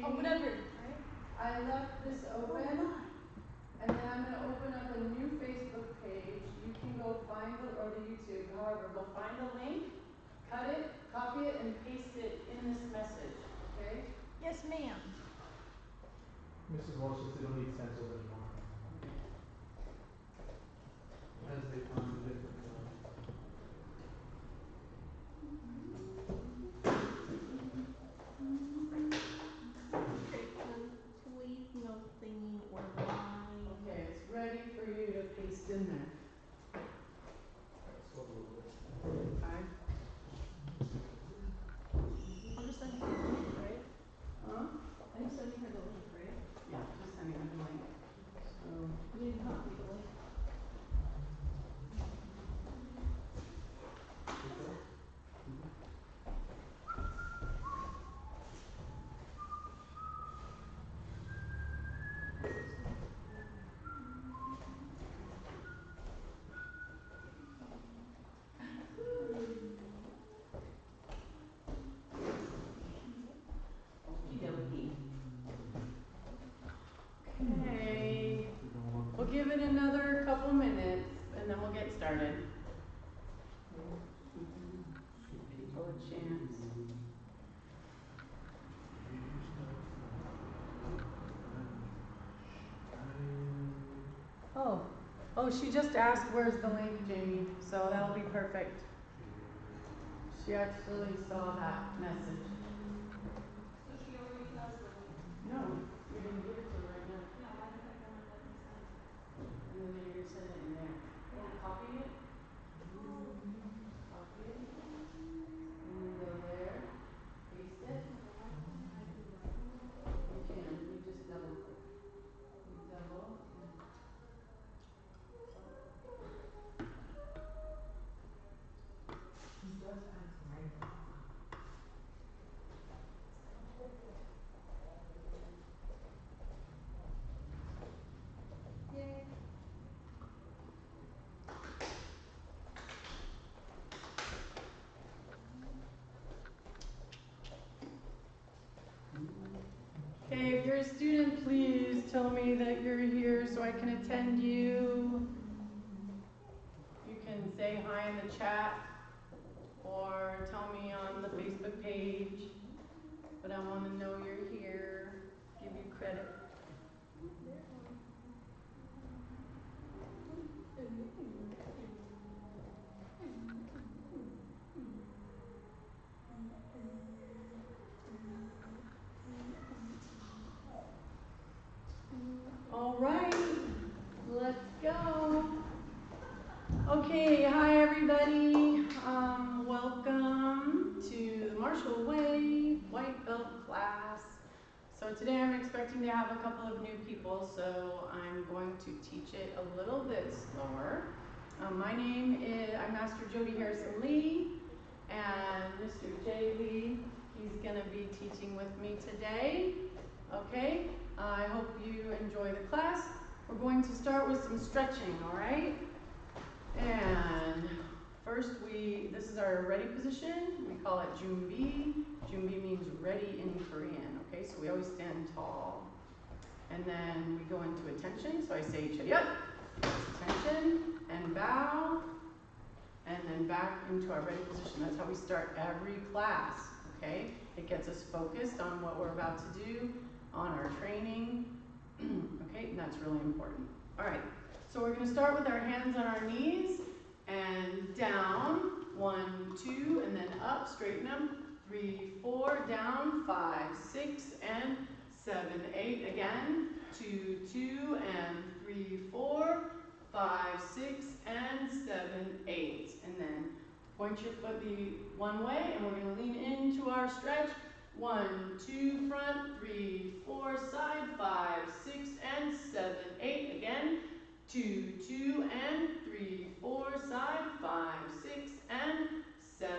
Jamie. Oh, whatever. Right? I left this open, and then I'm going to open up a new Facebook page. You can go find or the YouTube. However, go find the link, cut it, copy it, and paste it in this message. Okay? Yes, ma'am. Mrs. Walsh says they don't need stencils anymore. As they find different Please, no singing or lying. Okay, it's ready for you to paste in there. a little bit. Okay? I'm just sending her the link, right? Huh? I'm just sending her the link, right? Yeah, just sending her the link. So, You didn't copy the link. okie dokie. Okay. We'll give it another couple minutes and then we'll get started. Give people a chance. Oh, she just asked where's the link, Jamie, so that'll be perfect. She actually saw that message. So she already has the link. No, you're gonna give it to her right now. Yeah, why the heck won't it let me send? And then you're gonna send it in there. Yeah. Copy it. Oh. Copy it. And then go there. Paste it. You can. You just double click. You double. Yay. Okay, if you're a student, please tell me that you're here so I can attend you. You can say hi in the chat or tell me on the Facebook page. But I want to know you're here. Give you credit. All right, let's go. Okay, hi everybody. Welcome to the Marshall Way White Belt class. So today I'm expecting to have a couple of new people, so I'm going to teach it a little bit slower. My name is, I'm Master Jody Harrison Lee, and Mr. Jay Lee, he's going to be teaching with me today. Okay, I hope you enjoy the class. We're going to start with some stretching, all right? And first this is our ready position. We call it Jumbi. Jumbi means ready in Korean, okay? So we always stand tall. And then we go into attention. So I say chariot, attention, and bow, and then back into our ready position. That's how we start every class, okay? It gets us focused on what we're about to do, on our training, okay? And that's really important. All right, so we're gonna start with our hands on our knees, and down, 1, 2, and then up, straighten them, 3, 4, down, 5, 6, and 7, 8, again, 2, 2, and 3, 4, 5, 6, and 7, 8. And then point your foot the one way, and we're going to lean into our stretch. 1, 2, front, 3, 4, side, 5, 6, and 7, 8. Again, 2, 2, and 3, 4, side, 5, 6, and 7,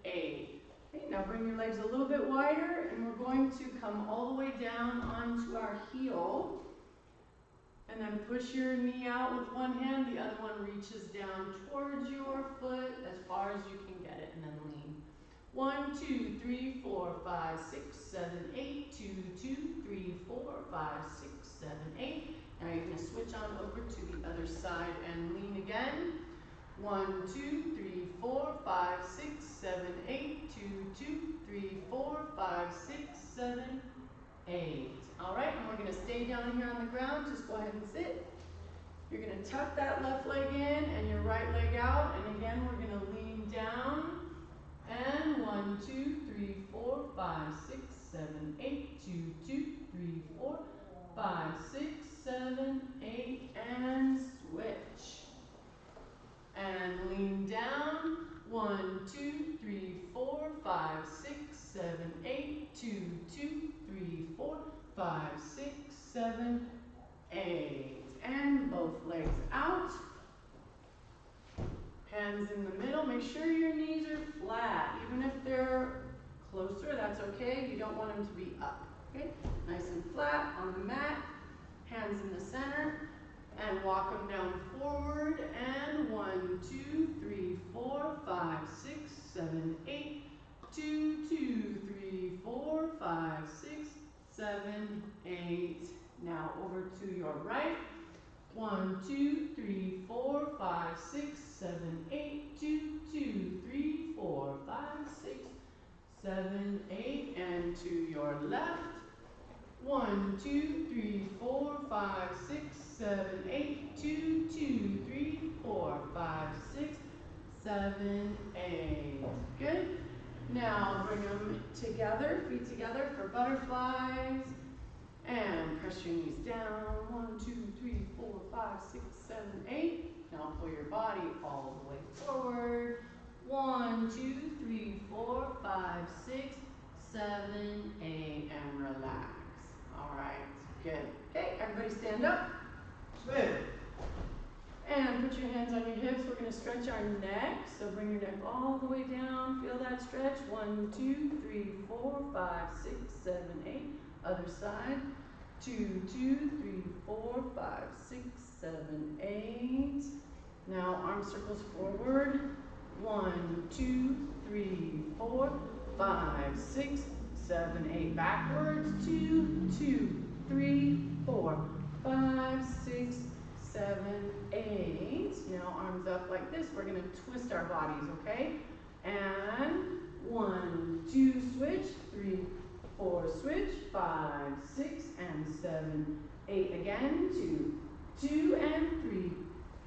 8. Okay, now bring your legs a little bit wider, and we're going to come all the way down onto our heel. And then push your knee out with one hand, the other one reaches down towards your foot as far as you can get it, and then lean. 1, 2, 3, 4, 5, 6, 7, 8, 2, 2, 5, 6, 7, 8. Now you're going to switch on over to the other side and lean again. 1, 2, 3, 4, 5, 6, 7, 8. 2, 2, 3, 4, 5, 6, 7, 8. All right, and we're going to stay down here on the ground. Just go ahead and sit. You're going to tuck that left leg in and your right leg out. And again, we're going to lean down. And 1, 2, 3, 4, 5, 6, 7, 8. 2, 2, 3, 4, 5, 6, 7, 8. And switch. And lean down. 1, 2, 3, 4, 5, 6, 7, 8. 2, 2, 3, 4, 5, 6, 7, 8. And both legs out. Hands in the middle. Make sure your knees are flat. Even if they're closer, that's okay. You don't want them to be up. Okay? Nice and flat on the mat. Hands in the center. And walk them down forward. And 1, 2, 3, 4, 5, 6, 7, 8. 2, 2, 3, 4, 5, 6, 7, 8. Now over to your right. 1, 2, 3, 4, 5, 6, 7, 8. 2, 2, 3, 4, 5, 6, 7, 8. And to your left. 1, 2, 3, 4, 5, 6, 7, 8. 2, 2, 3, 4, 5, 6, 7, 8. Good. Now bring them together, feet together for butterflies. And press your knees down. 1, 2, 3, 4, 5, 6, 7, 8. Now pull your body all the way forward. 1, 2, 3, 4, 5, 6, 7, 8. And relax. All right, good. Okay, everybody stand up. Smith. And put your hands on your hips. We're going to stretch our neck. So bring your neck all the way down. Feel that stretch. 1, 2, 3, 4, 5, 6, 7, 8. Other side. 2, 2, 3, 4, 5, 6, 7, 8. Now arm circles forward. 1, 2, 3, 4, 5, 6, 7, 8. Backwards. 2, 2, 3, 4, 5, 6, 7, 8. Now arms up like this. We're going to twist our bodies, okay? And 1, 2, switch. 3, 4, switch. 5, 6, and 7, 8. Again. 2, 2, and 3,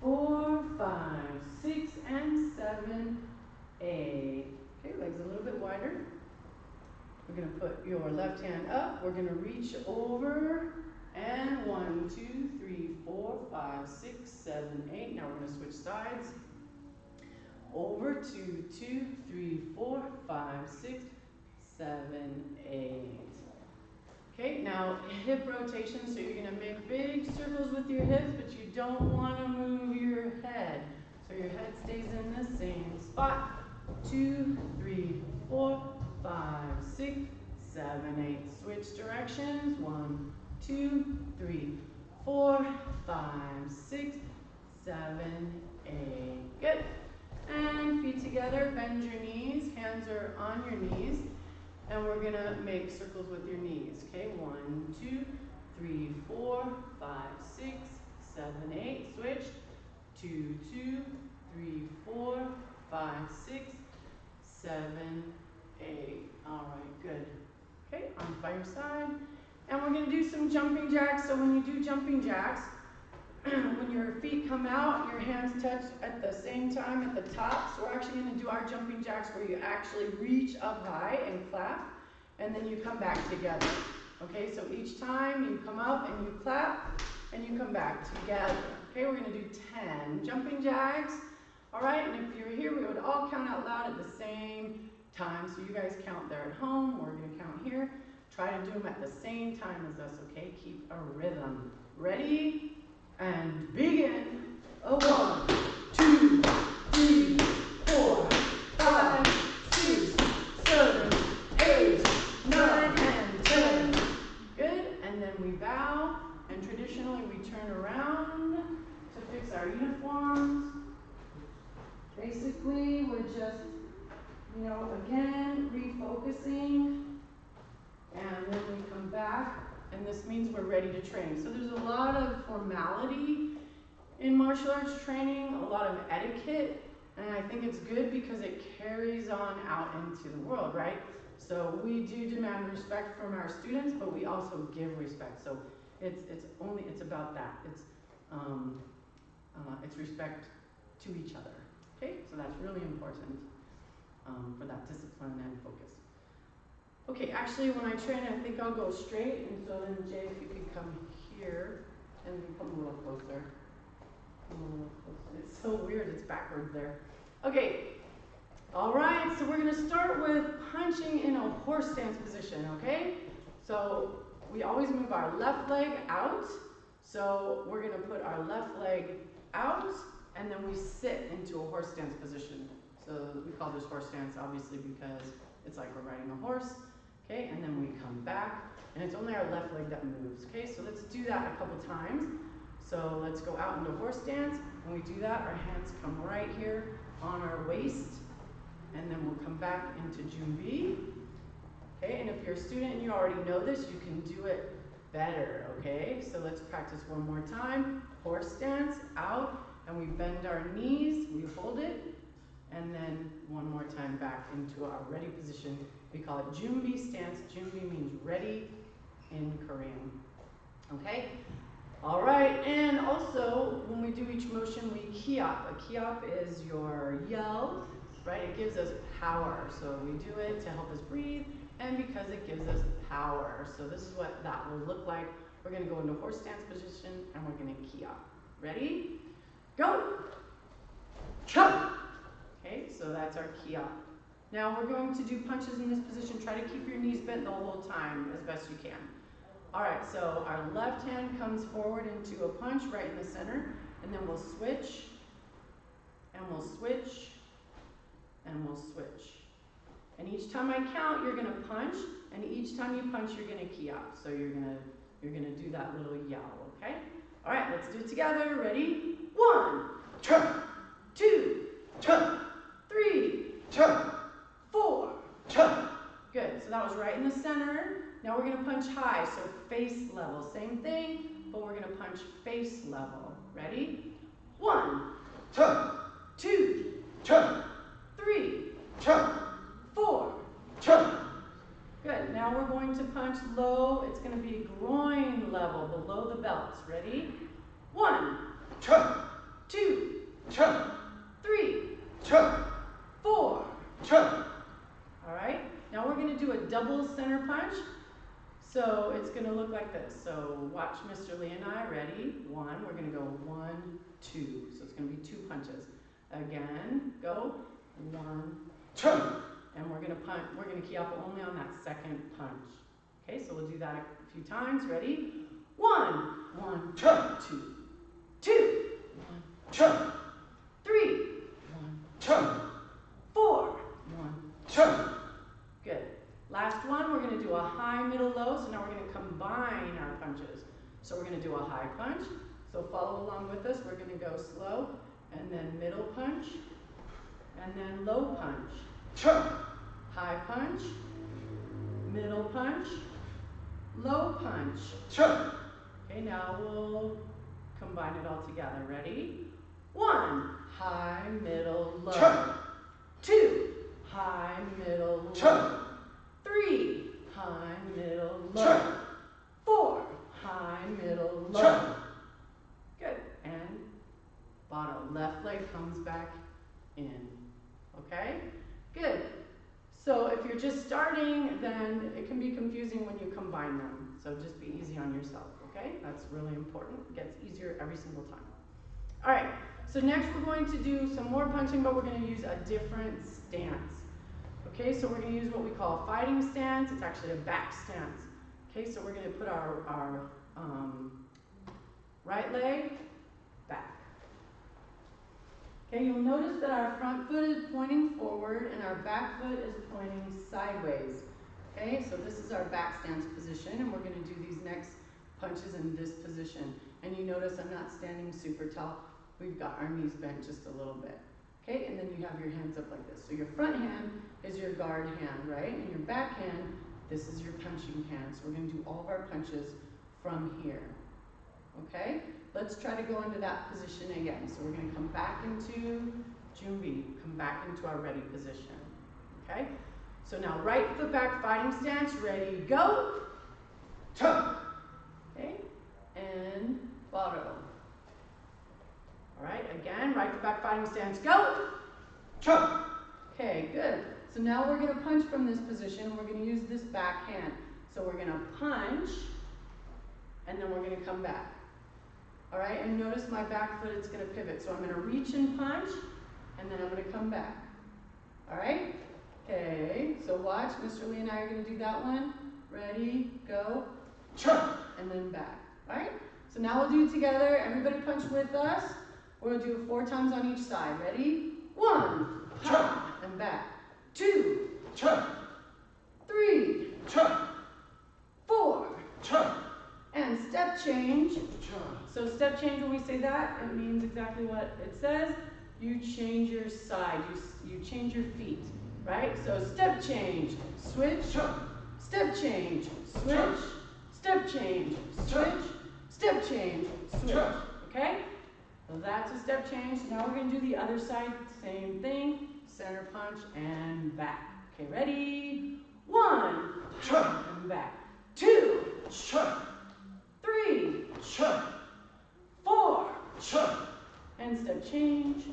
4, 5, 6, and 7, 8. Okay, legs a little bit wider. We're going to put your left hand up. We're going to reach over. And 1, 2, 3, 4, 5, 6, 7, 8. Now we're going to switch sides. Over 2, 2, 3, 4, 5, 6, 7, 8. Okay, now hip rotation. So you're going to make big circles with your hips, but you don't want to move your head. So your head stays in the same spot. 2, 3, 4, 5, 6, 7, 8. Switch directions. 1, 2, 3, 4, 5, 6, 7, 8. Good. And feet together, bend your knees. Hands are on your knees. And we're going to make circles with your knees. Okay, 1, 2, 3, 4, 5, 6, 7, 8. Switch. 2, 2, 3, 4, 5, 6, 7, 8. All right, good. Okay, arms by your side. And we're going to do some jumping jacks. So when you do jumping jacks, when your feet come out, your hands touch at the same time at the top. So we're actually going to do our jumping jacks where you actually reach up high and clap, and then you come back together. Okay, so each time you come up and you clap, and you come back together. Okay, we're going to do 10 jumping jacks. All right, and if you're here, we would all count out loud at the same time. So you guys count there at home. We're going to count here. Try to do them at the same time as us, okay? Keep a rhythm. Ready? And begin. 1, 2, 3, 4, 5, 6, 7, 8, 9, and 10. Good. And then we bow, and traditionally we turn around to fix our uniforms. Basically, we're just, again, refocusing. And then we come back and this means we're ready to train. So there's a lot of formality in martial arts training, a lot of etiquette, and I think it's good because it carries on out into the world, right? So we do demand respect from our students, but we also give respect. So it's about that. It's respect to each other. Okay, so that's really important for that discipline and focus. Okay, actually, when I train, I think I'll go straight, and so then Jay, if you could come here and come a little closer. It's so weird, it's backwards there. Okay, all right, so we're gonna start with punching in a horse stance position, okay? So we always move our left leg out. So we're gonna put our left leg out, and then we sit into a horse stance position. So we call this horse stance, obviously, because it's like we're riding a horse, okay? And then we come back, and it's only our left leg that moves, okay? So let's do that a couple times. So let's go out into horse stance. When we do that, our hands come right here on our waist, and then we'll come back into Jumbi. Okay, and if you're a student and you already know this, you can do it better, okay? So let's practice one more time. Horse stance, out, and we bend our knees, we hold it, and then one more time back into our ready position. We call it Jumbi stance. Jumbi means ready in Korean, okay? All right, and also when we do each motion, we kiap. A kiap is your yell, right? It gives us power. So we do it to help us breathe and because it gives us power. So this is what that will look like. We're gonna go into horse stance position and we're gonna kiap. Ready? Go! Chop! Okay, so that's our kiap. Now we're going to do punches in this position. Try to keep your knees bent the whole time as best you can. All right, so our left hand comes forward into a punch right in the center, and then we'll switch, and we'll switch, and we'll switch. And each time I count, you're gonna punch, and each time you punch, you're gonna kiap. So you're gonna do that little yell, okay? All right, let's do it together. Ready? 1, 2, 3, 4. Good, so that was right in the center. Now we're gonna punch high, so face level. Same thing, but we're gonna punch face level. Ready? 1, 2, 3, 4. Good, now we're going to punch low. It's gonna be groin level, below the belts. Ready? 1, 2, 3, 4. All right, now we're gonna do a double center punch. So it's gonna look like this. So watch Mr. Lee and I, ready? 1, we're gonna go 1, 2. So it's gonna be 2 punches. Again, go, 1, 2. And we're gonna punch, we're gonna key up only on that second punch. Okay, so we'll do that a few times, ready? 1, 1, 2, 2, 1, 3, 1, 4, 1, good. Last one, we're gonna do a high, middle, low. So now we're gonna combine our punches. So we're gonna do a high punch. So follow along with us. We're gonna go slow, and then middle punch, and then low punch. High punch, middle punch, low punch. Okay, now we'll combine it all together. Ready? 1, high, middle, low. 2, high, middle, low. 3, high, middle, low. 4, high, middle, low. Good. And bottom. Left leg comes back in. Okay? Good. So if you're just starting, then it can be confusing when you combine them. So just be easy on yourself. Okay? That's really important. It gets easier every single time. All right. So next we're going to do some more punching, but we're going to use a different stance. Okay, so we're going to use what we call a fighting stance. It's actually a back stance. Okay, so we're going to put our right leg back. Okay, you'll notice that our front foot is pointing forward and our back foot is pointing sideways. Okay, so this is our back stance position, and we're going to do these next punches in this position. And you notice I'm not standing super tall. We've got our knees bent just a little bit. Okay, and then you have your hands up like this. So your front hand is your guard hand, right? And your back hand This is your punching hand. So we're gonna do all of our punches from here. Okay? Let's try to go into that position again. So we're gonna come back into Jumbi, come back into our ready position. Okay? So now right foot back fighting stance, ready, go. Okay? And Baro. Alright, again, right foot back fighting stance, go. Okay, good. So now we're gonna punch from this position. We're gonna use this back hand. So we're gonna punch, and then we're gonna come back. All right, and notice my back foot, it's gonna pivot. So I'm gonna reach and punch, and then I'm gonna come back. All right? Okay, so watch, Mr. Lee and I are gonna do that one. Ready, go, and then back. All right? So now we'll do it together. Everybody punch with us. We're gonna do it 4 times on each side. Ready? 1, and back. 2, 3, 4, and step change. So step change, when we say that, it means exactly what it says. You change your side, you change your feet, right? So step change, switch, step change, switch, step change, switch, step change, switch, okay? So that's a step change. Now we're gonna do the other side, same thing, center punch and back. Okay, ready? 1, and back. 2, 3, 4, and step change.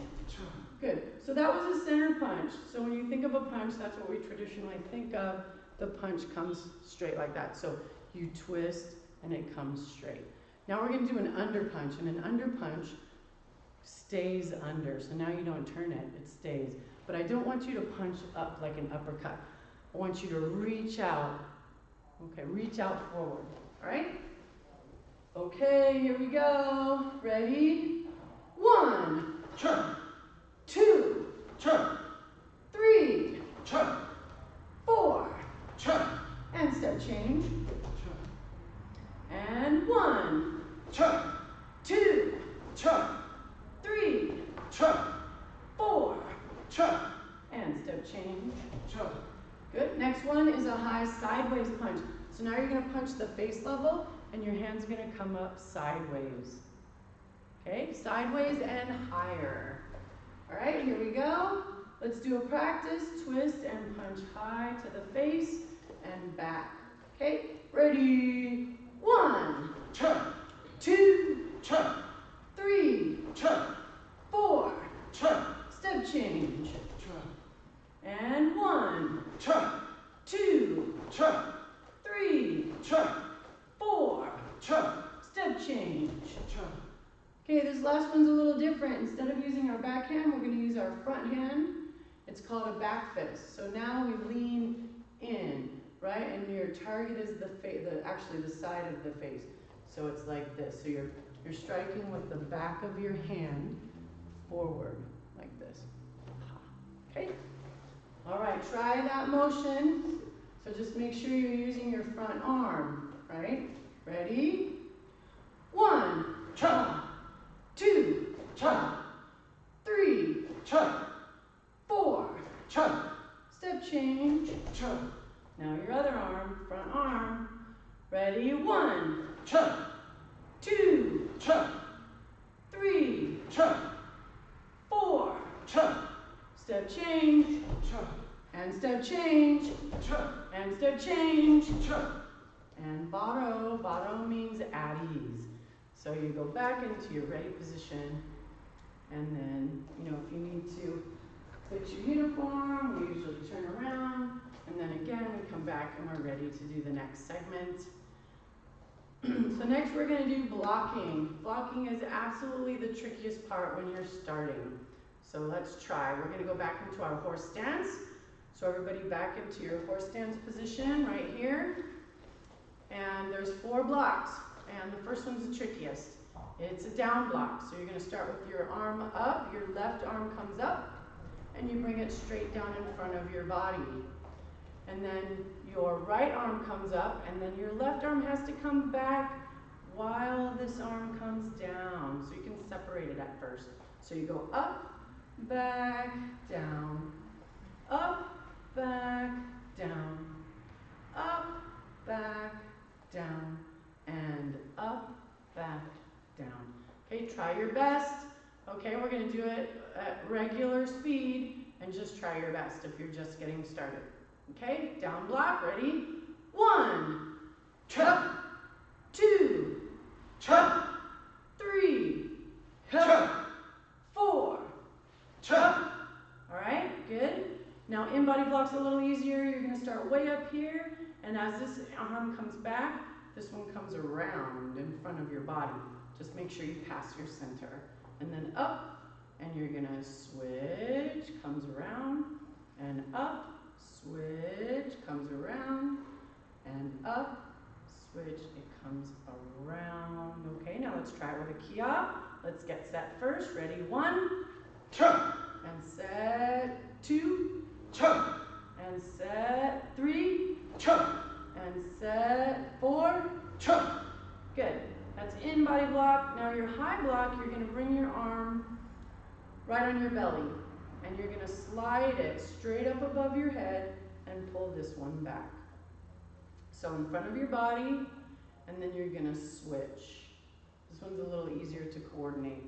Good. So that was a center punch. So when you think of a punch, that's what we traditionally think of. The punch comes straight like that. So you twist and it comes straight. Now we're going to do an under punch, and an under punch stays under. So now you don't turn it, it stays. But I don't want you to punch up like an uppercut. I want you to reach out. Okay, reach out forward. All right? Okay, here we go. Ready? 1, 2, 3, 4, and step change. And 1, 2, 3, 4, and step change. Good. Next one is a high sideways punch. So now you're going to punch the face level, and your hand's going to come up sideways. Okay, sideways and higher. All right, here we go. Let's do a practice. Twist and punch high to the face and back. Okay, ready? 1, 2, 3, 4. Step change. And 1, 2, 3, 4. Step change. Okay, this last one's a little different. Instead of using our back hand, we're going to use our front hand. It's called a back fist. So now we lean in, right? And your target is actually the side of the face. So it's like this. So you're striking with the back of your hand forward, like this. Okay? All right, try that motion. So just make sure you're using your front arm, right? Ready? 1, 2, 3, 4. Step change. Now your other arm, front arm. Ready? 1, 2, 3, 4. Step change. And step change. And step change. And Baro. Baro means at ease. So you go back into your ready position, and then, if you need to put your uniform, we usually turn around, and then again we come back and we're ready to do the next segment. So next we're going to do blocking. Blocking is absolutely the trickiest part when you're starting. So let's try. We're going to go back into our horse stance. So everybody back into your horse stance position right here. And there's 4 blocks. And the first one's the trickiest. It's a down block. So you're going to start with your arm up. Your left arm comes up. And you bring it straight down in front of your body. And then your right arm comes up. And then your left arm has to come back while this arm comes down. So you can separate it at first. So you go up, back, down. Up, back, down. up, back, down, and up, back, down. Okay, try your best. Okay, we're gonna do it at regular speed and just try your best if you're just getting started. Okay, down block, ready? 1, 2, 3, 4. All right, good. Now in-body block's a little easier. You're gonna start way up here, and as this arm comes back, this one comes around in front of your body. Just make sure you pass your center. And then up, and you're gonna switch, comes around, and up, switch, comes around, and up, switch, it comes around. Okay, now let's try it with a key-up. Let's get set first. Ready? 1, and set 2, and set 3, and set 4. Good. That's in-body block. Now your high block, you're gonna bring your arm right on your belly, and you're gonna slide it straight up above your head and pull this one back. So in front of your body, and then you're gonna switch. This one's a little easier to coordinate,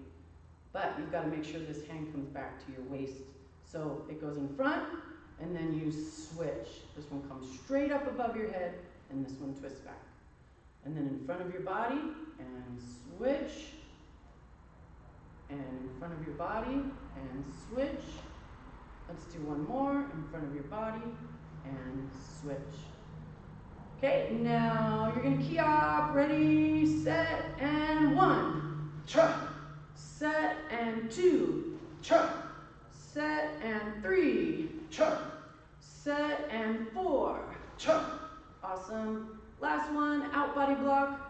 but you've gotta make sure this hand comes back to your waist. So it goes in front, and then you switch. This one comes straight up above your head, and this one twists back. And then in front of your body, and switch. And in front of your body, and switch. Let's do one more, in front of your body, and switch. Okay, now you're gonna key up, ready, set, and 1. Set, and 2. Set, and 3. Set, and 4. Awesome. Last one, out body block.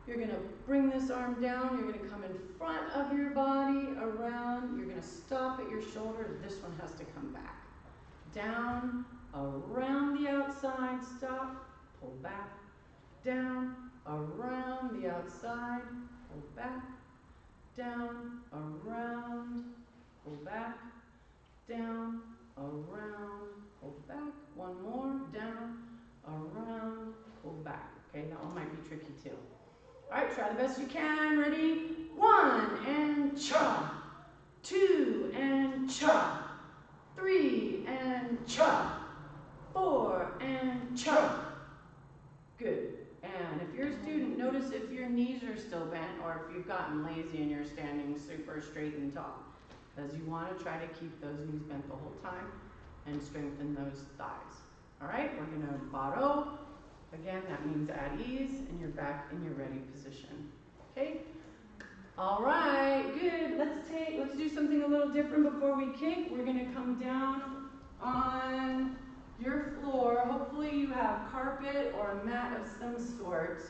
You're gonna bring this arm down. You're gonna come in front of your body, around. You're gonna stop at your shoulder. This one has to come back. Down, around the outside, stop, pull back. Down, around the outside, pull back. Down, around, pull back. Down, around, pull back. One more, down, around, pull back. Okay, that one might be tricky too. All right, try the best you can. Ready? 1, and cha. 2, and cha. 3, and cha. 4, and cha. Good. And if you're a student, notice if your knees are still bent or if you've gotten lazy and you're standing super straight and tall, because you want to try to keep those knees bent the whole time and strengthen those thighs. All right, we're going to baro. Again, that means at ease, and you're back in your ready position. Okay? All right, good. Let's do something a little different before we kick. We're going to come down on your floor. Hopefully you have carpet or a mat of some sort.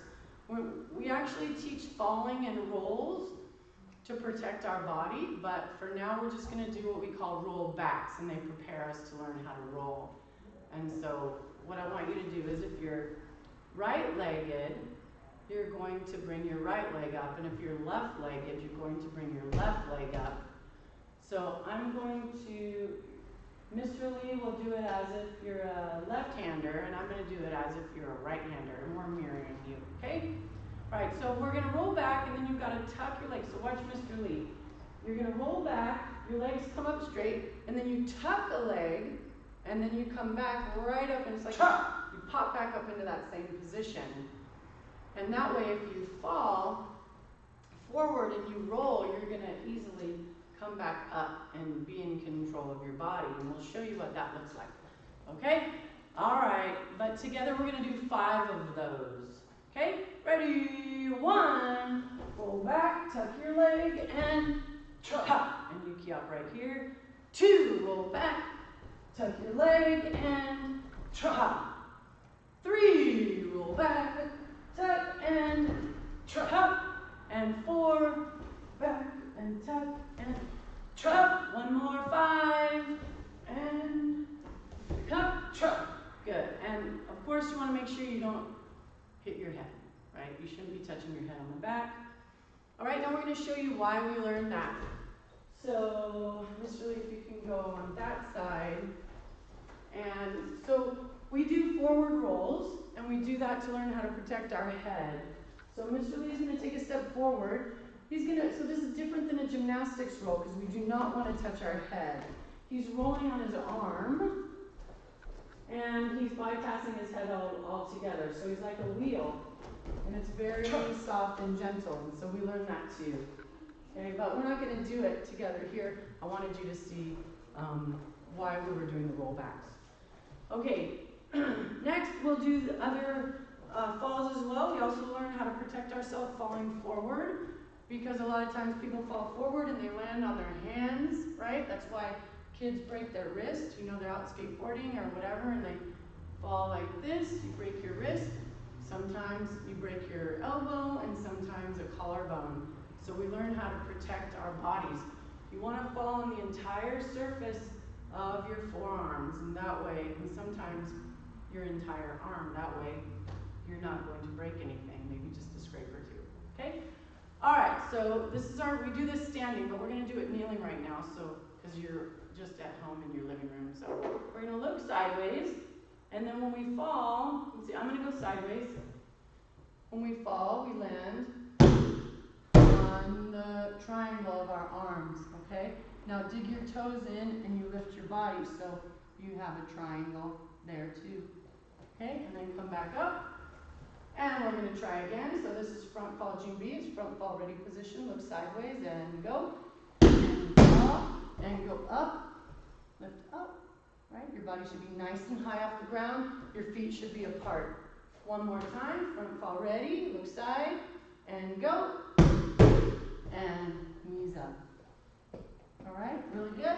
We actually teach falling and rolls to protect our body, but for now we're just going to do what we call roll backs, and they prepare us to learn how to roll. And so what I want you to do is, if you're right-legged, you're going to bring your right leg up, and if you're left-legged, you're going to bring your left leg up. So I'm going to, Mr. Lee will do it as if you're a left-hander, and I'm going to do it as if you're a right-hander, and we're mirroring you, okay? All right, so we're going to roll back, and then you've got to tuck your legs. So watch Mr. Lee. You're going to roll back, your legs come up straight, and then you tuck a leg, and then you come back right up, and it's like you pop back up into that same position. And that way, if you fall forward and you roll, you're going to easily come back up and be in control of your body. And we'll show you what that looks like. Okay? All right. But together, we're going to do 5 of those. Okay? Ready? 1. Roll back, tuck your leg, and tuck. And you key up right here. 2. Roll back, tuck your leg, and tuck. 3. Roll back, tuck, and tuck. And 4. Back, and tuck, and tuck. One more. 5. And tuck. Good. And of course, you want to make sure you don't hit your head, right? You shouldn't be touching your head on the back. All right, now we're going to show you why we learned that. So, Mr. Lee, if you can go on that side. And so we do forward rolls, and we do that to learn how to protect our head. So Mr. Lee is going to take a step forward. So this is different than a gymnastics roll because we do not want to touch our head. He's rolling on his arm, and he's bypassing his head all together. So he's like a wheel, and it's very soft and gentle, and so we learn that too. Okay, but we're not going to do it together here. I wanted you to see why we were doing the rollbacks. Okay, next we'll do the other falls as well. We also learn how to protect ourselves falling forward, because a lot of times people fall forward and they land on their hands, right? That's why kids break their wrist. You know, they're out skateboarding or whatever and they fall like this. You break your wrist. Sometimes you break your elbow and sometimes a collarbone. So we learn how to protect our bodies. You want to fall on the entire surface of your forearms, and that way, and sometimes your entire arm, that way you're not going to break anything, maybe just a scrape or two, okay? All right, so this is we do this standing, but we're going to do it kneeling right now, so, because you're just at home in your living room. So we're going to look sideways, and then when we fall, let's see, I'm going to go sideways. When we fall, we land on the triangle of our arms, okay? Now dig your toes in and you lift your body so you have a triangle there too. Okay, and then come back up. And we're going to try again. So this is front fall June B. It's front fall ready position. Look sideways and go. And fall and go up. Lift up. Right? Your body should be nice and high off the ground. Your feet should be apart. One more time. Front fall ready. Look side and go. And knees up. Alright, really good.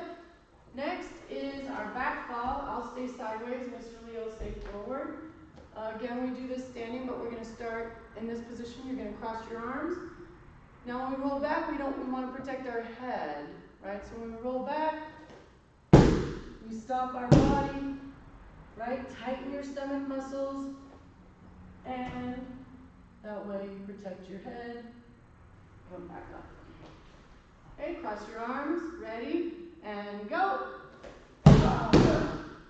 Next is our back fall. I'll stay sideways, Mr. Lee will stay forward. Again, we do this standing, but we're going to start in this position. You're going to cross your arms. Now when we roll back, we want to protect our head, right? So when we roll back, we stop our body, right? Tighten your stomach muscles, and that way you protect your head. Come back up. Okay, cross your arms, ready, and go.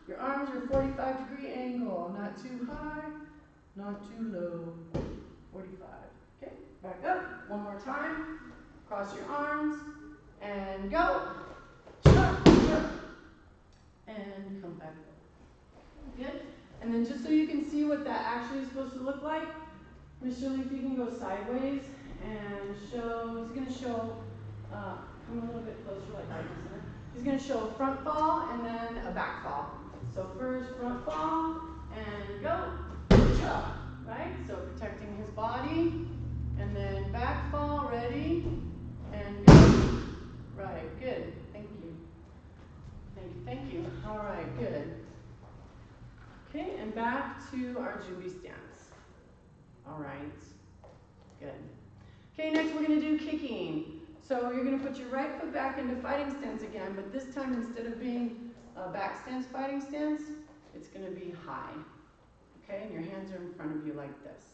Your arms are 45-degree angle, not too high, not too low. 45. Okay, back up. One more time. Cross your arms, and go. And come back up. Good. And then just so you can see what that actually is supposed to look like, Mr. Lee, if you can go sideways and show, he's going to show, come a little bit closer like right in the center. He's going to show a front fall and then a back fall. So first front fall and go. Right? So protecting his body. And then back fall, ready, and go. Right, good. Thank you. Thank you. All right, good. Okay, and back to our Jumbie stance. All right, good. Okay, next we're going to do kicking. So you're going to put your right foot back into fighting stance again, but this time instead of being a back stance, fighting stance, it's going to be high. Okay, and your hands are in front of you like this.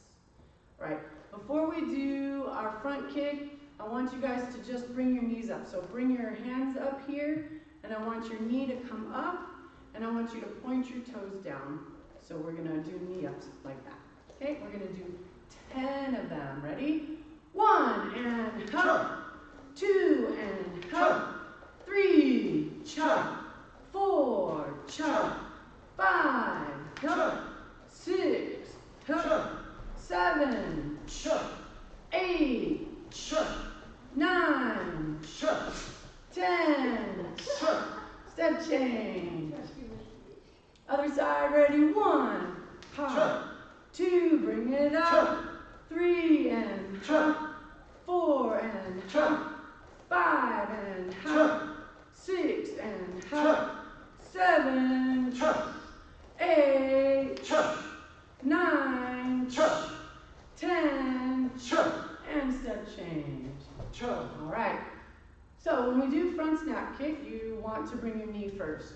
All right, before we do our front kick, I want you guys to just bring your knees up. So bring your hands up here, and I want your knee to come up, and I want you to point your toes down. So we're going to do knee ups like that. Okay, we're going to do 10 of them. Ready? 1 and hop. 2 and hop. 3 chop. 4 chop. 5 hop. 6 hop. 7 chop. 8 chop. 9 chop. 10 chop. Step change. Other side, ready? 1 hop. 2, bring it up. 3 and hop. 4 and hop. 5 and hop. 6 and hop. 7 chop. 8 chop. 9 chop. 10 chop. And step change. Chop. All right. So when we do front snap kick, you want to bring your knee first,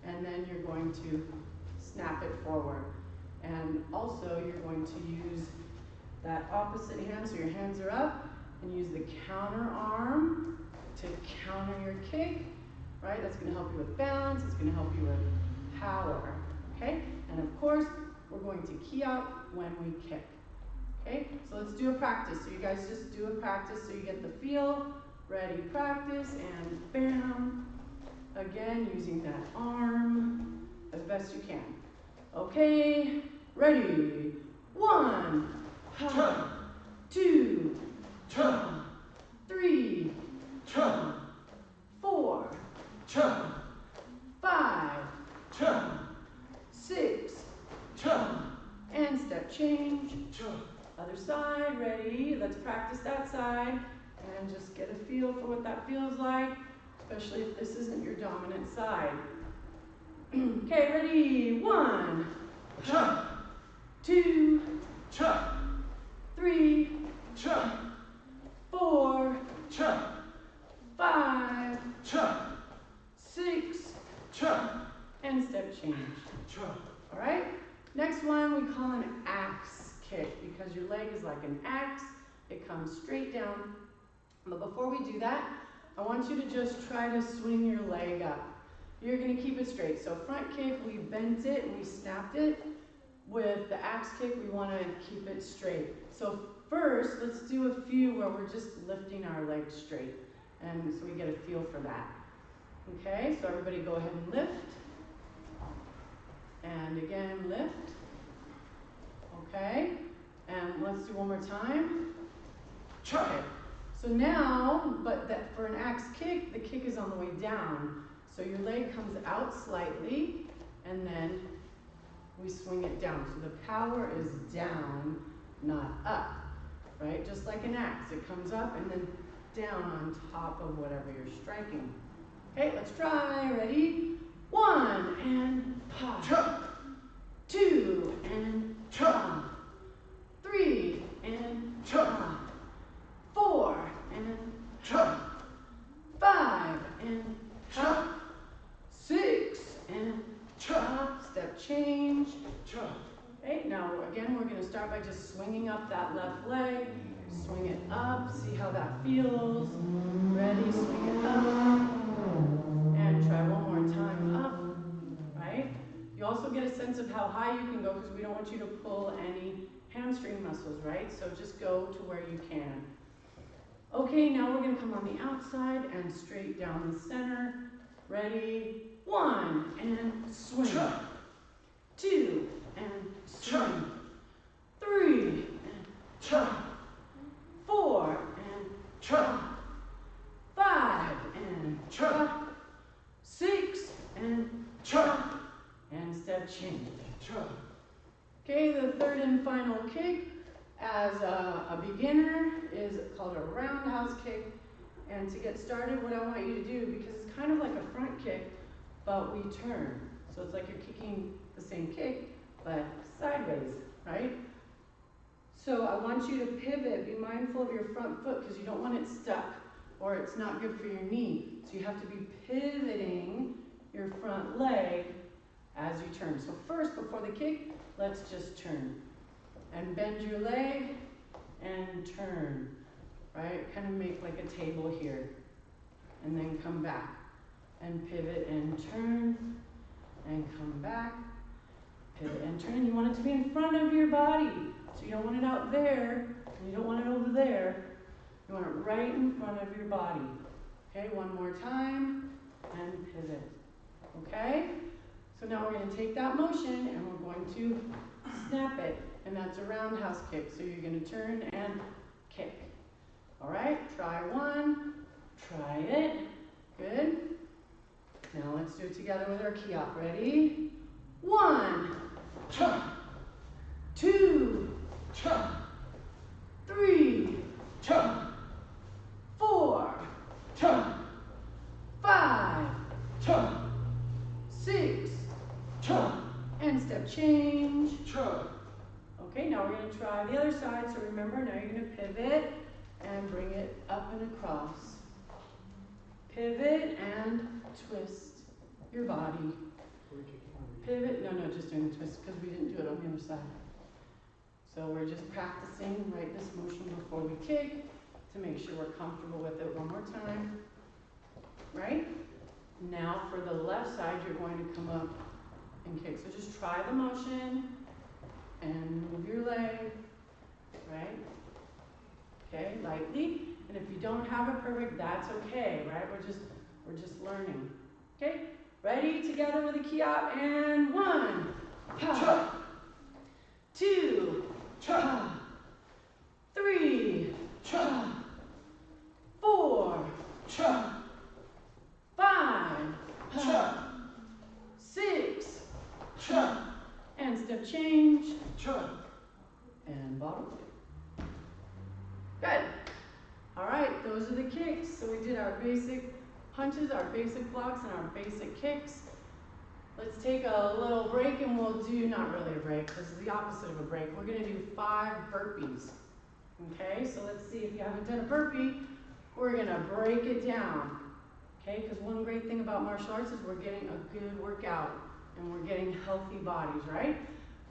and then you're going to snap it forward. And also you're going to use that opposite hand, so your hands are up, and use the counter arm to counter your kick, right? That's going to help you with balance, it's going to help you with power, okay? And of course, we're going to key out when we kick. Okay, so let's do a practice. So you guys just do a practice so you get the feel. Ready, practice, and bam. Again, using that arm as best you can. Okay, ready. 1, 2, 3, 4, 5, 6, and step change. Other side, ready? Let's practice that side and just get a feel for what that feels like, especially if this isn't your dominant side. Okay, ready? 1, 2, 3, 4, 5, 6, and step change. All right? Next one we call an axe kick because your leg is like an axe. It comes straight down. But before we do that, I want you to just try to swing your leg up. You're going to keep it straight. So front kick, we bent it and we snapped it. With the axe kick, we want to keep it straight. So first, let's do a few where we're just lifting our legs straight. And so we get a feel for that. Okay, so everybody go ahead and lift. And again, lift. Okay, and let's do one more time. Okay, so now, but that for an axe kick, the kick is on the way down. So your leg comes out slightly, and then we swing it down. So the power is down, not up, right? Just like an axe, it comes up and then down on top of whatever you're striking. Okay, let's try. Ready? 1, and pop. 2, and pop. 3, and pop. 4, and pop. 5, and pop. 6, and pop. Step change. Okay, now again, we're going to start by just swinging up that left leg. Swing it up. See how that feels. Ready? Swing it up. And try one more time up. Right? You also get a sense of how high you can go because we don't want you to pull any hamstring muscles, right? So just go to where you can. Okay, now we're going to come on the outside and straight down the center. Ready? 1, and swing. 2, and swing. 3, and 4, and 5, and 6, and step change. Okay, the third and final kick as a beginner is called a roundhouse kick. And to get started, what I want you to do, because it's kind of like a front kick, but we turn. So it's like you're kicking the same kick, but sideways, right? So I want you to pivot. Be mindful of your front foot because you don't want it stuck or it's not good for your knee. So you have to be pivoting your front leg as you turn. So first, before the kick, let's just turn. And bend your leg and turn, right? Kind of make like a table here. And then come back. And pivot and turn. And come back. Pivot and turn. You want it to be in front of your body. So you don't want it out there. And you don't want it over there. You want it right in front of your body. Okay, one more time. And pivot. Okay? So now we're going to take that motion and we're going to snap it. And that's a roundhouse kick. So you're going to turn and kick. All right, try one. Try it. Good. Now let's do it together with our key up. Ready? 1, 2, 3, 4, 5, 6, and step change. Okay, now we're going to try the other side. So remember, now you're going to pivot and bring it up and across. Pivot and twist your body. Pivot, no, just doing the twist because we didn't do it on the other side. So we're just practicing, right, this motion before we kick to make sure we're comfortable with it. One more time, right? Now for the left side, you're going to come up and kick. So just try the motion and move your leg, right? Okay, lightly. And if you don't have it perfect, that's okay, right? We're just learning. Okay? Ready? Together with a key out, and 1, ha, 2, ha, 3, ha, 4, ha, 5, ha, 6, ha, and step change, and bottom. Good. All right, those are the kicks. So we did our basic punches, our basic blocks, and our basic kicks. Let's take a little break and we'll do, not really a break, this is the opposite of a break. We're gonna do 5 burpees. Okay, so let's see, if you haven't done a burpee, we're gonna break it down. Okay, because one great thing about martial arts is we're getting a good workout and we're getting healthy bodies, right?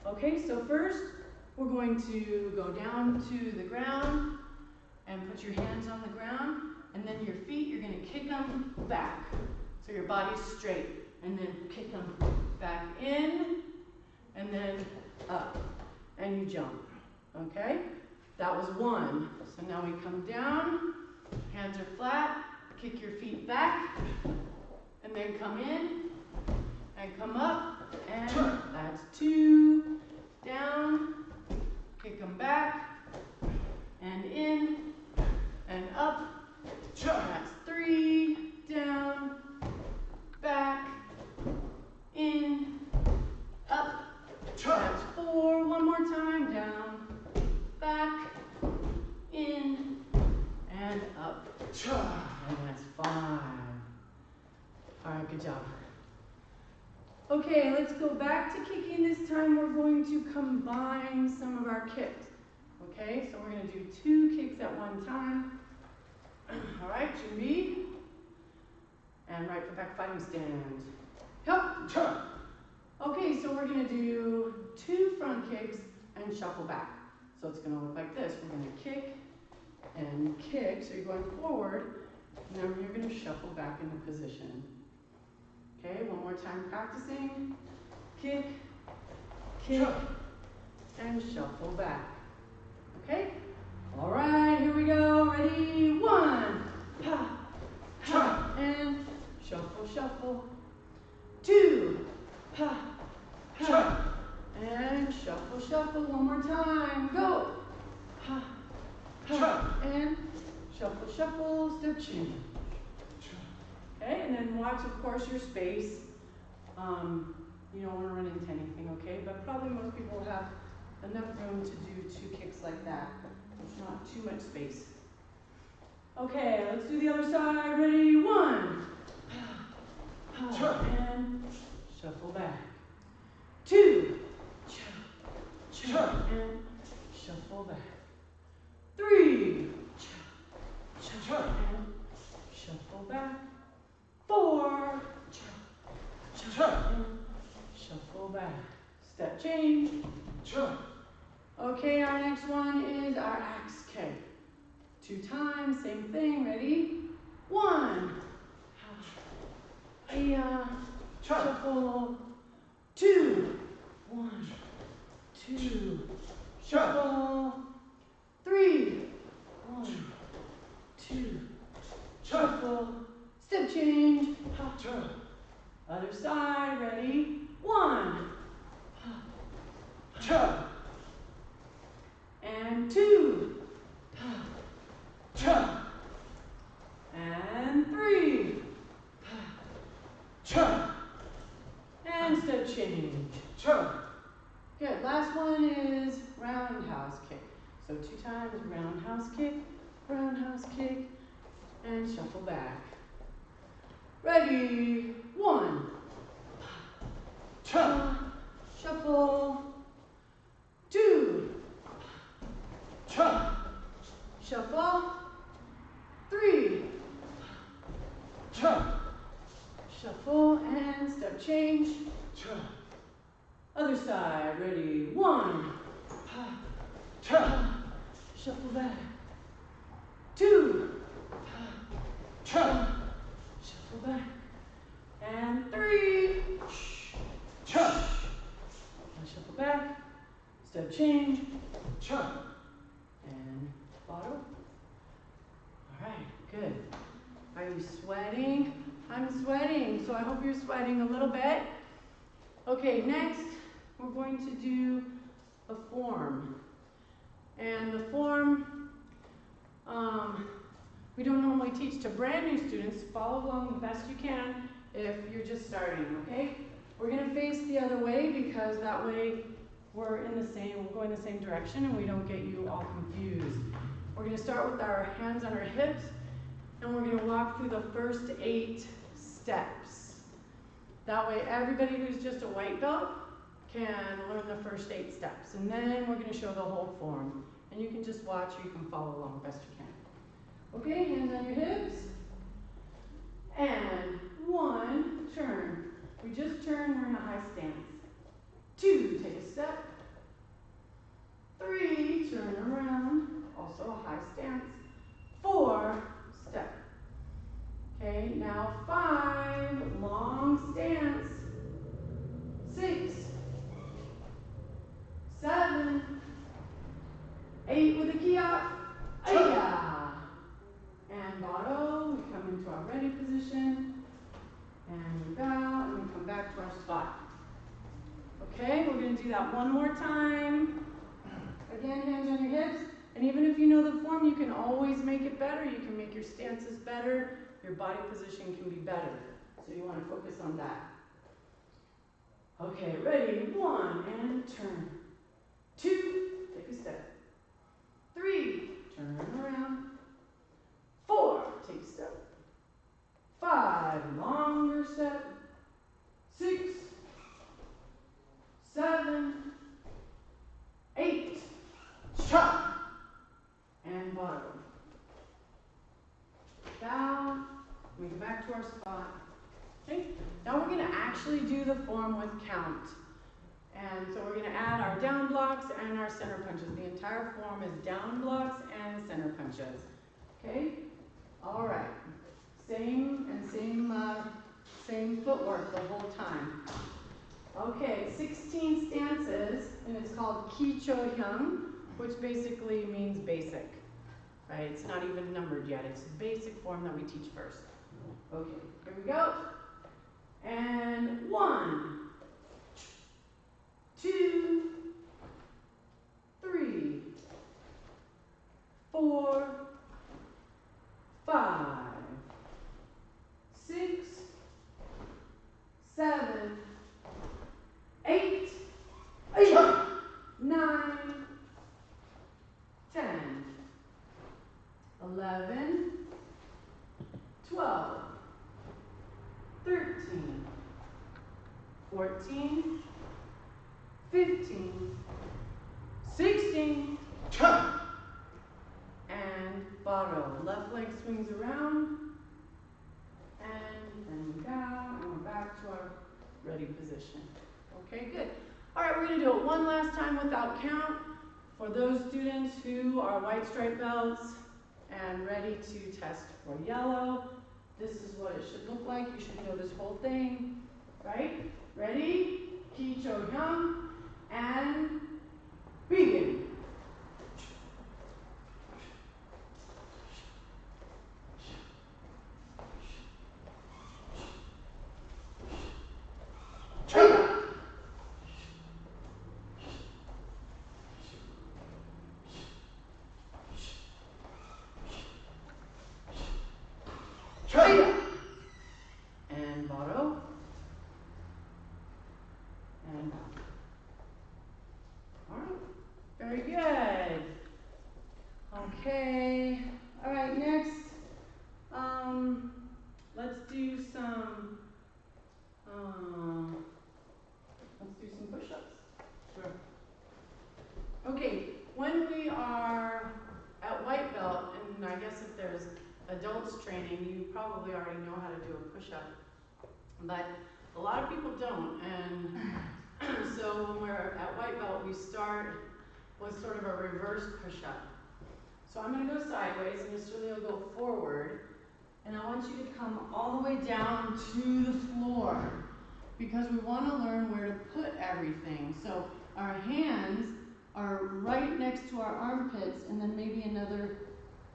Okay, so first, we're going to go down to the ground and put your hands on the ground, and then your feet, you're gonna kick them back. So your body's straight, and then kick them back in, and then up, and you jump, okay? That was 1. So now we come down, hands are flat, kick your feet back, and then come in, and come up, and that's 2, down, kick them back, and in, and up, that's 3, down, back, in, up, that's 4, one more time, down, back, in, and up, and that's 5. All right, good job. Okay, let's go back to kicking. This time we're going to combine some of our kicks. Okay, so we're going to do 2 kicks at one time. All right, 준비. And right foot back, fighting stand. Hup. Okay, so we're going to do 2 front kicks and shuffle back. So it's going to look like this. We're going to kick and kick. So you're going forward, and then you're going to shuffle back into position. Okay, one more time practicing. Kick, kick, and shuffle back. Okay? All right, here we go. Ready? 1, ha, ha, and shuffle, shuffle. 2, ha, ha, and shuffle, shuffle. One more time. Go. Ha, ha, and shuffle, shuffle. Step change. Okay, and then watch, of course, your space. You don't want to run into anything, okay? But probably most people will have enough room to do 2 kicks like that. It's not too much space. Okay, let's do the other side. Ready? 1. And shuffle back. 2. And shuffle back. 3. And shuffle back. 4. And shuffle back. Step change. Okay, our next one is our axe kick. 2 times, same thing. Ready? 1. Shuffle. 2. 1, 2. Shuffle. 3. 1, 2. Shuffle. Step change. Other side. Ready? 1. And 2. And 3. And step change. Good. Last one is roundhouse kick. So 2 times roundhouse kick, and shuffle back. Ready? 1. Shuffle. 2. Shuffle. 3. Shuffle and step change. Other side. Ready? 1. Shuffle back. 2. Shuffle back. And 3. And shuffle back. Step change. Cha. And bottom. All right, good. Are you sweating? I'm sweating, so I hope you're sweating a little bit. Okay, next we're going to do a form. And the form, we don't normally teach to brand new students. Follow along the best you can if you're just starting, okay? We're gonna face the other way because that way we're going the same direction and we don't get you all confused. We're gonna start with our hands on our hips and we're gonna walk through the first 8 steps. That way everybody who's just a white belt can learn the first 8 steps. And then we're gonna show the whole form. And you can just watch or you can follow along best you can. Okay, hands on your hips. And 1, turn. We just turn, we're in a high stance. 2, take a step. 3, turn around, also a high stance. 4, step. Okay, now 5, long stance. 6, 7, 8 with a key up. And bottom, we come into our ready position. And we bow, and we come back to our spot. Okay, we're going to do that one more time. Again, hands on your hips. And even if you know the form, you can always make it better. You can make your stances better. Your body position can be better. So you want to focus on that. Okay, ready? 1, and turn. 2, take a step. 3, turn around. 4, take a step. 5, longer step. 6, 7, 8, chop, and bottom. Down, we go back to our spot. Okay, now we're going to actually do the form with count. And so we're going to add our down blocks and our center punches. The entire form is down blocks and center punches. Okay, all right. Same footwork the whole time. Okay, 16 stances, and it's called Ki Cho Hyung, which basically means basic. Right? It's not even numbered yet. It's the basic form that we teach first. Okay, here we go. And 1, 2, 3, 4, 5, 6, 7, 8, 9, 10, 11, 12, 13, 14, 15, 16, and bottom. Left leg swings around, and then we down, and we're back to our ready position. Okay, good. All right, we're going to do it one last time without count. For those students who are white stripe belts and ready to test for yellow, this is what it should look like. You should know this whole thing, right? Ready? Ki Cho Hyung, and begin. And bottom. And down. All right. Very good. Okay. All right, next. Let's do some push-ups. Sure. Okay, when we are at white belt, and I guess if there's adults training, you probably already know how to do a push-up, but a lot of people don't, and so when we're at white belt, we start with sort of a reverse push-up. So I'm going to go sideways, and Mr. Lee will go forward, and I want you to come all the way down to the floor, because we want to learn where to put everything. So our hands are right next to our armpits, and then maybe another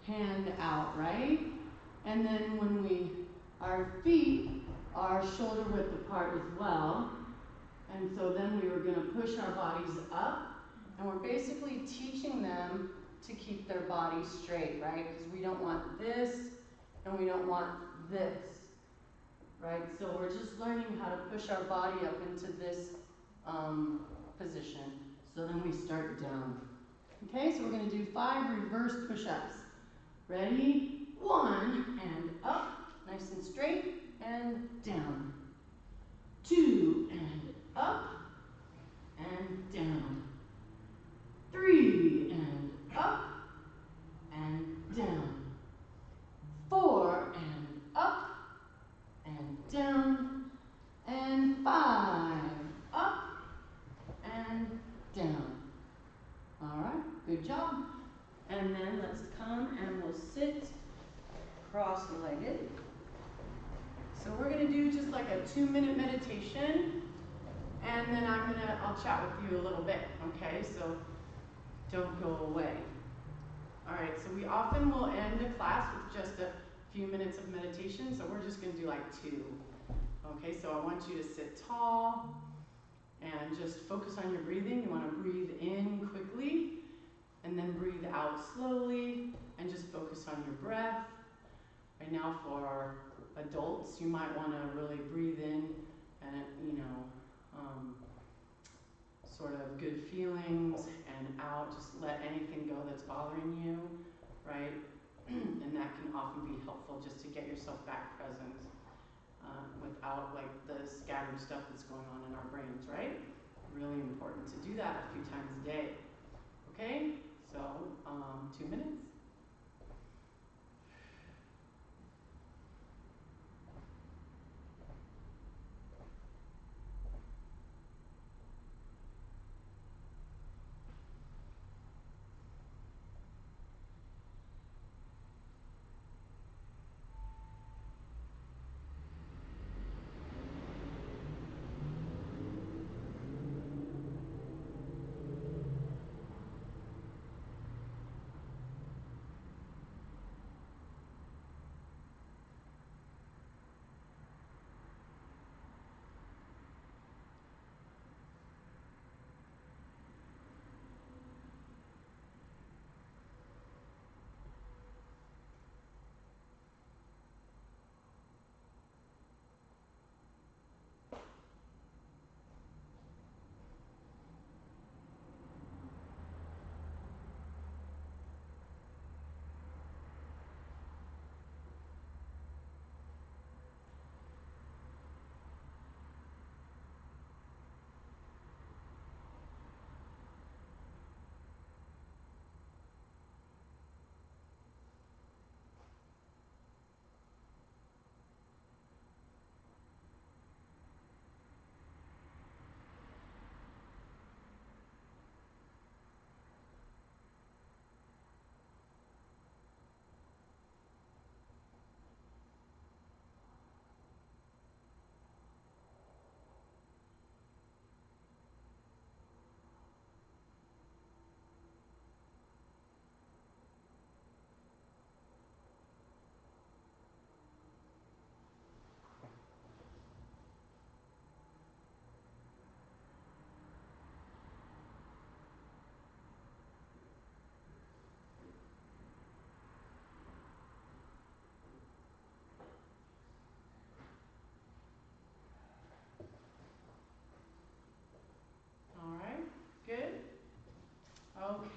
hand out, right? And then our feet are shoulder width apart as well. And so then we were gonna push our bodies up, and we're basically teaching them to keep their body straight, right? Because we don't want this, and we don't want this, right? So we're just learning how to push our body up into this position. So then we start down. Okay, so we're gonna do 5 reverse push-ups. Ready? 1, and up, nice and straight, and down. 2, and up, and down. 3, and up, and down. 4, and up, and down. And 5, up, and down. All right, good job. And then let's come and we'll sit cross-legged. So we're gonna do just like a 2-minute meditation, and then I'll chat with you a little bit, okay? So don't go away. All right, so we often will end the class with just a few minutes of meditation, so we're just gonna do like 2. Okay, so I want you to sit tall and just focus on your breathing. You wanna breathe in quickly, and then breathe out slowly, and just focus on your breath. Right now for adults, you might want to really breathe in and, sort of good feelings, and out, just let anything go that's bothering you, right? And that can often be helpful just to get yourself back present without like the scattered stuff that's going on in our brains, right? Really important to do that a few times a day. Okay, so 2 minutes.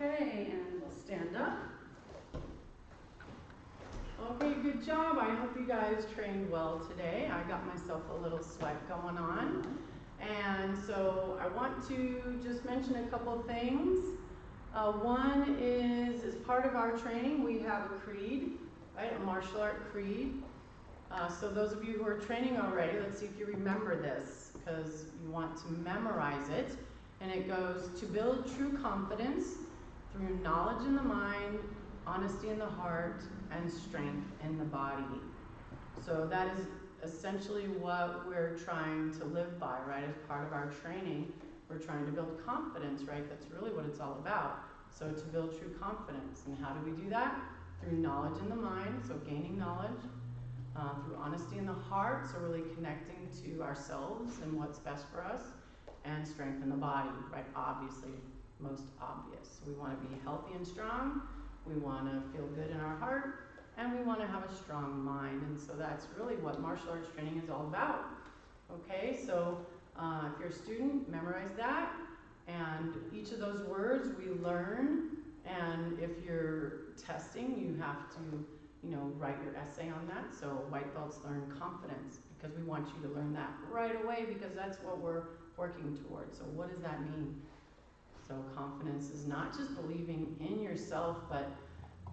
Okay, and we'll stand up. Okay, good job. I hope you guys trained well today. I got myself a little sweat going on. And so I want to just mention a couple things. One is, as part of our training, we have a creed, right? A martial art creed. So those of you who are training already, let's see if you remember this, because you want to memorize it. And it goes, to build true confidence through knowledge in the mind, honesty in the heart, and strength in the body. So that is essentially what we're trying to live by, right, as part of our training, we're trying to build confidence, right? That's really what it's all about. So to build true confidence. And how do we do that? Through knowledge in the mind, so gaining knowledge. Through honesty in the heart, so really connecting to ourselves and what's best for us. And strength in the body, right? Obviously, most obvious. We want to be healthy and strong. We want to feel good in our heart. And we want to have a strong mind. And so that's really what martial arts training is all about. Okay, so if you're a student, memorize that. And each of those words we learn. And if you're testing, you have to, write your essay on that. So white belts learn confidence because we want you to learn that right away because that's what we're working towards. So what does that mean? So confidence is not just believing in yourself, but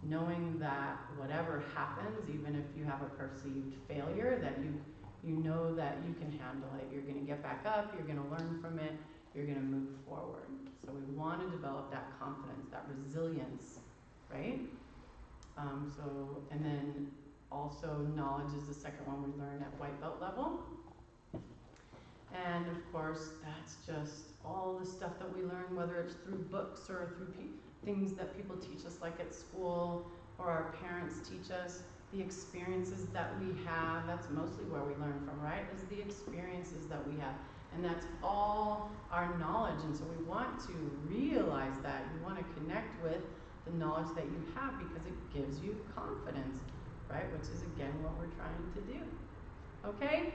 knowing that whatever happens, even if you have a perceived failure, that you know that you can handle it. You're going to get back up, you're going to learn from it, you're going to move forward. So we want to develop that confidence, that resilience, right? And then also knowledge is the second one we learn at white belt level. And of course, that's just all the stuff that we learn, whether it's through books or through things that people teach us, like at school, or our parents teach us. The experiences that we have, that's mostly where we learn from, right? Is the experiences that we have. And that's all our knowledge. And so we want to realize that. You want to connect with the knowledge that you have because it gives you confidence, right? Which is, again, what we're trying to do. Okay?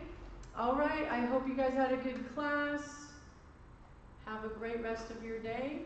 All right, I hope you guys had a good class. Have a great rest of your day.